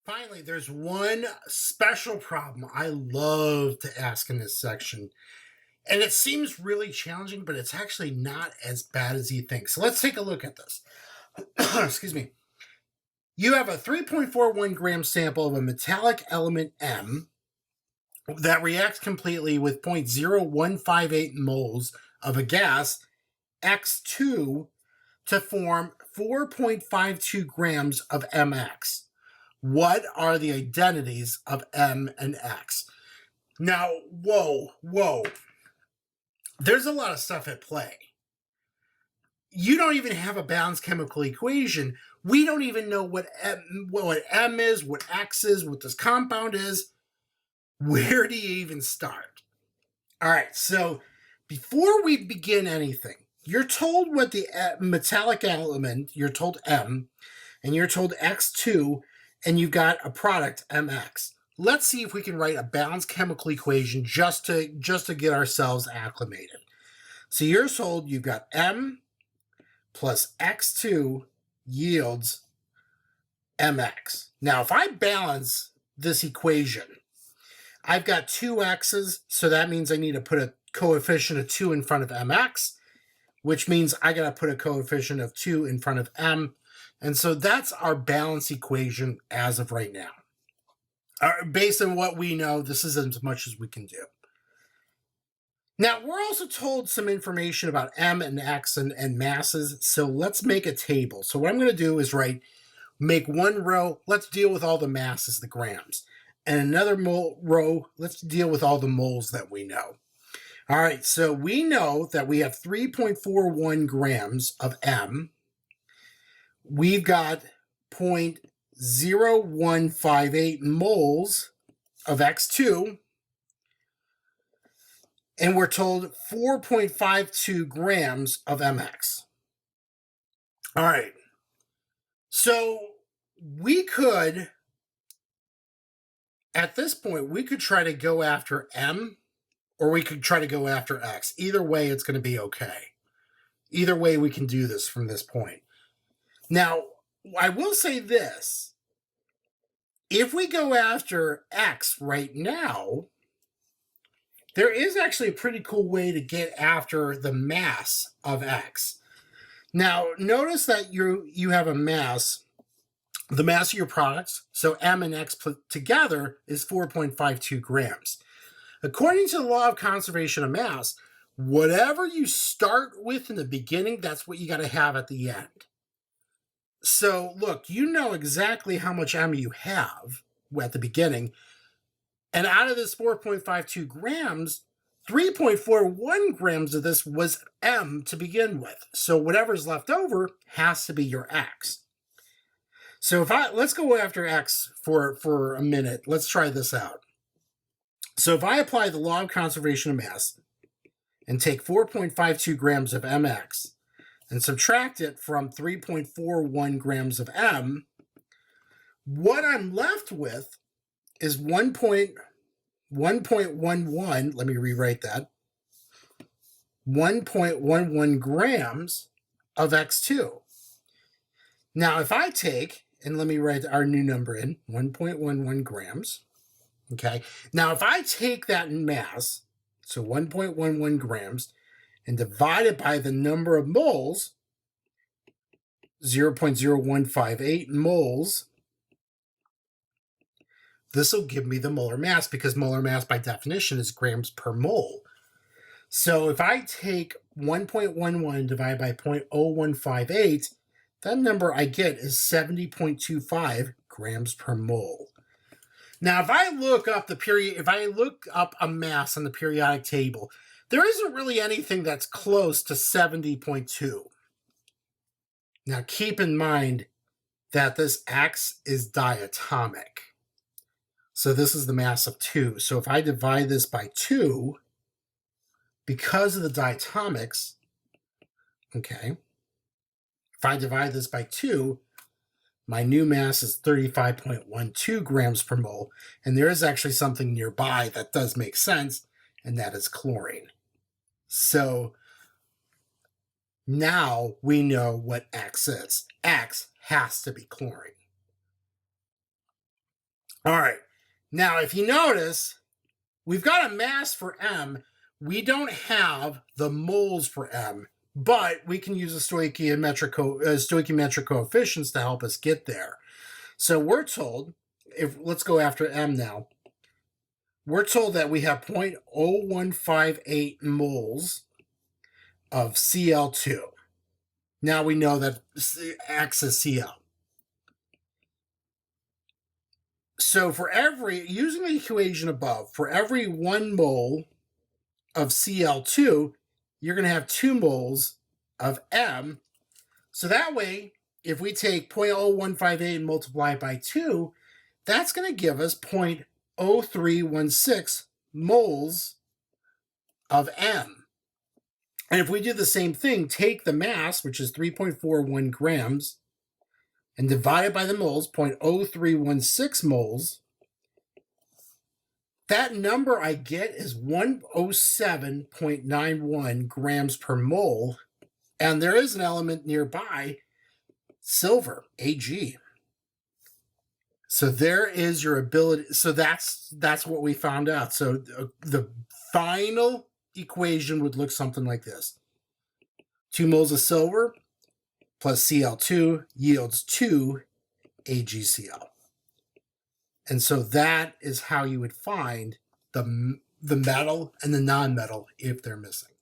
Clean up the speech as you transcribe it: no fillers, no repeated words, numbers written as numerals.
Finally, there's one special problem I love to ask in this section. And it seems really challenging, but it's actually not as bad as you think. So let's take a look at this. Excuse me. You have a 3.41 gram sample of a metallic element M that reacts completely with 0.0158 moles of a gas X2 to form 4.52 grams of MX. What are the identities of M and X? Now, whoa. There's a lot of stuff at play. You don't even have a balanced chemical equation. We don't even know what M is, what X is, what this compound is. Where do you even start? All right, so before we begin anything, you're told what the metallic element, you're told M, and you're told X2, and you've got a product, MX. Let's see if we can write a balanced chemical equation just to get ourselves acclimated. So you're told you've got M plus X2 yields MX. Now, if I balance this equation, I've got two X's, so that means I need to put a coefficient of 2 in front of MX, which means I got to put a coefficient of 2 in front of M. And so that's our balance equation as of right now. Based on what we know, this is as much as we can do. Now, we're also told some information about M and X and masses, so let's make a table. So what I'm going to do is make one row, let's deal with all the masses, the grams. And another row, let's deal with all the moles that we know. All right, so we know that we have 3.41 grams of M. We've got 0.0158 moles of X2. And we're told 4.52 grams of MX. All right. So we could, at this point, we could try to go after M or we could try to go after X. Either way, it's going to be okay. Either way, we can do this from this point. Now, I will say this. If we go after X right now, there is actually a pretty cool way to get after the mass of X. Now, notice that you have a mass, the mass of your products, so M and X put together is 4.52 grams. According to the law of conservation of mass, whatever you start with in the beginning, that's what you got to have at the end. So, look, you know exactly how much M you have at the beginning. And out of this 4.52 grams, 3.41 grams of this was M to begin with. So whatever's left over has to be your X. So let's go after X for a minute. Let's try this out. So if I apply the law of conservation of mass and take 4.52 grams of MX and subtract it from 3.41 grams of M, what I'm left with is 1.11, let me rewrite that, 1.11 grams of X2. Now, if I take, and let me write our new number in, 1.11 grams, okay? Now, if I take that in mass, so 1.11 grams, and divide it by the number of moles, 0.0158 moles, this will give me the molar mass because molar mass by definition is grams per mole. So if I take 1.11 and divide by 0.0158, that number I get is 70.25 grams per mole. Now, if I look up a mass on the periodic table, there isn't really anything that's close to 70.2. Now, keep in mind that this X is diatomic. So this is the mass of 2. So if I divide this by 2, because of the diatomics, okay, if I divide this by 2, my new mass is 35.12 grams per mole. And there is actually something nearby that does make sense, and that is chlorine. So now we know what X is. X has to be chlorine. All right. Now, if you notice, we've got a mass for M. We don't have the moles for M, but we can use the stoichiometric coefficients to help us get there. So we're told, let's go after M now. We're told that we have 0.0158 moles of Cl2. Now we know that acts as Cl. So using the equation above, for every 1 mole of Cl2, you're going to have 2 moles of M. So that way, if we take 0.0158 and multiply it by 2, that's going to give us 0.0316 moles of M. And if we do the same thing, take the mass, which is 3.41 grams, and divide it by the moles, 0.0316 moles, that number I get is 107.91 grams per mole. And there is an element nearby, silver, Ag. So there is your ability. So that's what we found out. So the final equation would look something like this. 2 moles of silver plus Cl2 yields 2 AgCl. And so that is how you would find the metal and the non-metal if they're missing.